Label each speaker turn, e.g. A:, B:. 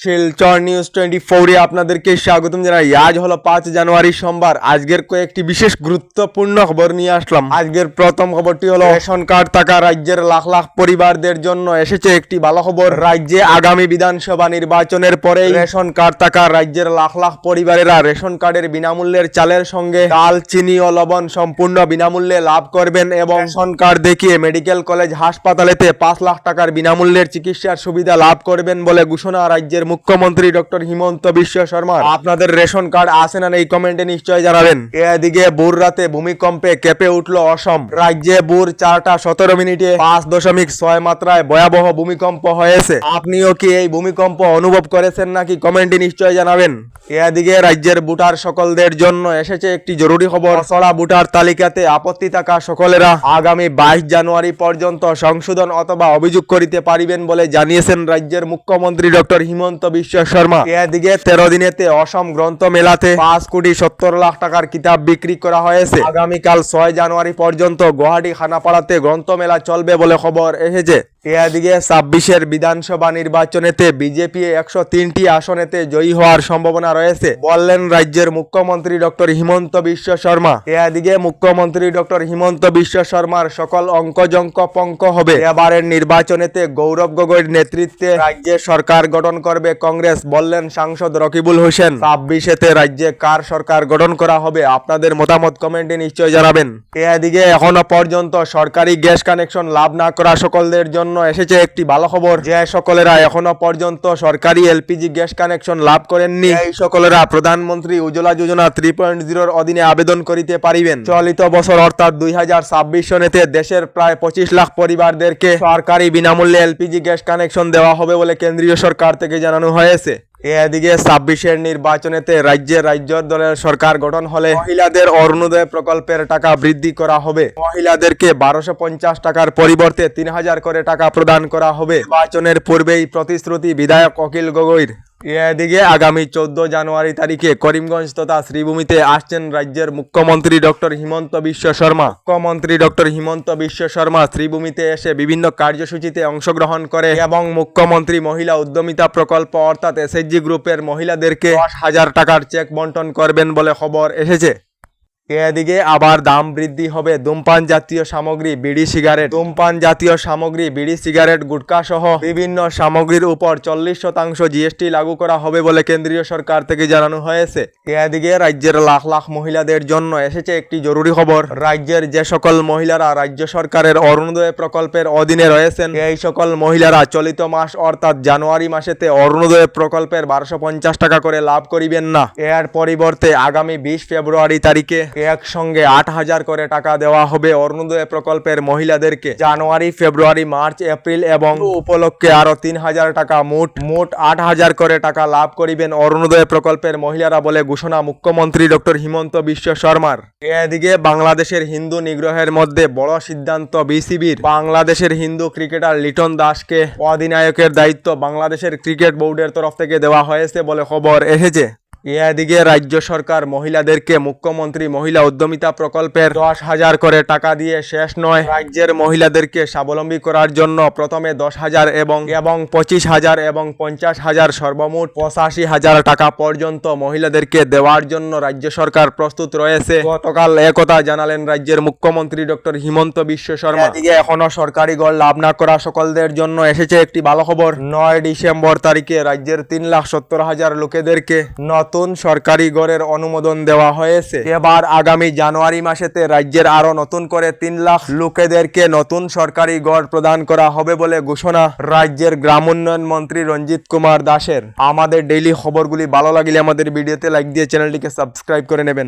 A: Silchar news 24 এ আপনাদেরকে স্বাগতম জানাই। আজ হলো 5 জানুয়ারি সোমবার। আজকের কয়েকটি বিশেষ গুরুত্বপূর্ণ খবর নিয়ে আসলাম। আজকের প্রথম খবরটি হলো রেশন কার্ড থাকা রাজ্যের লাখ লাখ পরিবারদের জন্য এসেছে একটি ভালো খবর। রাজ্যে আগামী বিধানসভা নির্বাচনের পরে রেশন কার্ড থাকা রাজ্যের লাখ লাখ পরিবারেরা রেশন কার্ডের বিনামূল্যের চালের সঙ্গে ডাল, চিনি ও লবণ সম্পূর্ণ বিনামূল্যে লাভ করবেন এবং রেশন কার্ড দেখিয়ে মেডিকেল কলেজ হাসপাতালেতে 5 লাখ টাকার বিনামূল্যের চিকিৎসার সুবিধা লাভ করবেন বলে ঘোষণা রাজ্যের মুখ্যমন্ত্রী ডক্টর হিমন্ত বিশ্ব শর্মা। আপনাদের রেশন কার্ড আছে না এই কমেন্টে নিশ্চয় জানাবেন। এদিকে ভোর রাতে ভূমিকম্পে কেঁপে উঠল অসম। রাজ্যে ভোর 4টা 17 মিনিটে 5.6 মাত্রায় ভয়াবহ ভূমিকম্প হয়েছে। আপনিও কি এই ভূমিকম্প অনুভব করেছেন নাকি কমেন্টে নিশ্চয় জানাবেন। এদিকে রাজ্যের ভোটার সকলদের জন্য এসেছে একটি জরুরি খবর। খসড়া ভোটার তালিকাতে আপত্তি থাকা সকলেরা আগামী 22 জানুয়ারি পর্যন্ত সংশোধন অথবা অভিযোগ করিতে পারিবেন বলে জানিয়েছেন রাজ্যের মুখ্যমন্ত্রী ডক্টর হিমন্ত বিশ্ব শর্মা। এদিকে 13 দিনেতে অসম গ্রন্থ মেলাতে 5,70,00,000 টাকার কিতাব বিক্রি করা হয়েছে। আগামীকাল 6 জানুয়ারি পর্যন্ত গুয়াহাটি খানাপাড়াতে গ্রন্থ মেলা চলবে বলে খবর এসেছে। এদিকে 26-এর বিধানসভা নির্বাচনেতে বিজেপি 103টি আসনেতে জয়ী হওয়ার সম্ভাবনা রয়েছে বললেন রাজ্যের মুখ্যমন্ত্রী ডক্টর হিমন্ত বিশ্ব শর্মা। এদিকে মুখ্যমন্ত্রী ডক্টর হিমন্ত বিশ্ব শর্মার সকল অঙ্কজঙ্ক পঙ্ক হবে। এবারের নির্বাচনেতে গৌরব গগৈর নেতৃত্বে রাজ্যে সরকার গঠন করবে কংগ্রেস বললেন সাংসদ রকিবুল হোসেন। 26-এতে রাজ্যে কার সরকার গঠন করা হবে আপনাদের মতামত কমেন্টে নিশ্চয় জানাবেন। এদিকে এখনো পর্যন্ত সরকারি গ্যাস কানেকশন লাভ না করা সকলদের জন্য এসেছে একটি ভালো খবর। যে সকলেরা এখনো পর্যন্ত সরকারি এলপিজি গ্যাস কানেকশন লাভ করেননি এই সকলেরা প্রধানমন্ত্রী উজ্জ্বলা যোজনা 3.0-র অধীনে আবেদন করিতে পারিবেন। চলিত বছর অর্থাৎ 2026 সনেতে দেশের প্রায় 25 লাখ পরিবারদেরকে সরকারি বিনামূল্যে এলপিজি গ্যাস কানেকশন দেওয়া হবে বলে কেন্দ্রীয় সরকার থেকে জানানো হয়েছে। এদিকে 26-এর নির্বাচনেতে রাজ্যে রাজ্য দলের সরকার গঠন হলে মহিলাদের অরুণোদয় প্রকল্পের টাকা বৃদ্ধি করা হবে। মহিলাদেরকে 1250 টাকার পরিবর্তে 3000 করে টাকা প্রদান করা হবে। নির্বাচনের পূর্বেই প্রতিশ্রুতি বিধায়ক অখিল গগৈর। এদিকে আগামী 14 জানুয়ারি তারিখে করিমগঞ্জ তথা শ্রীভূমিতে আসছেন রাজ্যের মুখ্যমন্ত্রী ডক্টর হিমন্ত বিশ্ব শর্মা। মুখ্যমন্ত্রী ডক্টর হিমন্ত বিশ্ব শর্মা শ্রীভূমিতে এসে বিভিন্ন কার্যসূচিতে অংশগ্রহণ করে এবং মুখ্যমন্ত্রী মহিলা উদ্যমিতা প্রকল্প অর্থাৎ এসএইচজি গ্রুপের মহিলাদেরকে 10,000 টাকার চেক বন্টন করবেন বলে খবর এসেছে। এদিকে আবার দাম বৃদ্ধি হবে ধূমপান জাতীয় সামগ্রী, বিড়ি সিগারেট, ধূমপান জাতীয় সামগ্রী, বিড়ি সিগারেট, গুটখা সহ বিভিন্ন সামগ্রীর উপর 40% জিএসটি লাগু করা হবে বলে কেন্দ্রীয় সরকার থেকে জানানো হয়েছে। এদিকে রাজ্যের লাখ লাখ মহিলাদের জন্য এসেছে একটি জরুরি খবর। রাজ্যের যে সকল মহিলারা রাজ্য সরকারের অরুণোদয় প্রকল্পের অধীনে রয়েছেন এই সকল মহিলারা চলিত মাস অর্থাৎ জানুয়ারি মাসেতে অরুণোদয় প্রকল্পের 1250 টাকা করে লাভ করিবেন না। এর পরিবর্তে আগামী 20 ফেব্রুয়ারি তারিখে একসঙ্গে 8,000 করে টাকা দেওয়া হবে অরুণোদয় প্রকল্পের মহিলাদেরকে। জানুয়ারি, ফেব্রুয়ারি, মার্চ, এপ্রিল এবং উপলক্ষে আরো 3,000 টাকা, মোট 8,000 করে টাকা লাভ করিবেন অরুণোদয় প্রকল্পের মহিলারা বলে ঘোষণা মুখ্যমন্ত্রী ডক্টর হিমন্ত বিশ্ব শর্মার। এদিকে বাংলাদেশের হিন্দু নিগ্রহের মধ্যে বড় সিদ্ধান্ত বিসিবির। বাংলাদেশের হিন্দু ক্রিকেটার লিটন দাসকে অধিনায়কের দায়িত্ব বাংলাদেশের ক্রিকেট বোর্ডের তরফ থেকে দেওয়া হয়েছে বলে খবর এসেছে। এদিকে রাজ্য সরকার মহিলাদেরকে মুখ্যমন্ত্রী মহিলা উদ্যমিতা প্রকল্পের 10,000 করে টাকা দিয়ে শেষ নয়। রাজ্যের মহিলাদেরকে স্বাবলম্বী করার জন্য প্রথমে 10,000 এবং 25,000 এবং 50,000 সর্বমোট 85,000 টাকা পর্যন্ত মহিলাদেরকে দেওয়ার জন্য রাজ্য সরকার প্রস্তুত রয়েছে। গতকাল একথা জানালেন রাজ্যের মুখ্যমন্ত্রী ডক্টর হিমন্ত বিশ্ব শর্মা। এদিকে এখনো সরকারি গড় লাভ না করা সকলদের জন্য এসেছে একটি ভালো খবর। 9 ডিসেম্বর তারিখে রাজ্যের 3,70,000 লোকেদেরকে নতুন সরকারি গড়ের অনুমোদন দেওয়া হয়েছে। এবার আগামী জানুয়ারি মাসেতে রাজ্যের আরো নতুন করে 3 লাখ লোকেদেরকে নতুন সরকারি গড় প্রদান করা হবে বলে ঘোষণা রাজ্যের গ্রাম উন্নয়ন মন্ত্রী রঞ্জিত কুমার দাসের। আমাদের ডেইলি খবরগুলি ভালো লাগলে আমাদের ভিডিওতে লাইক দিয়ে চ্যানেলটিকে সাবস্ক্রাইব করে নেবেন।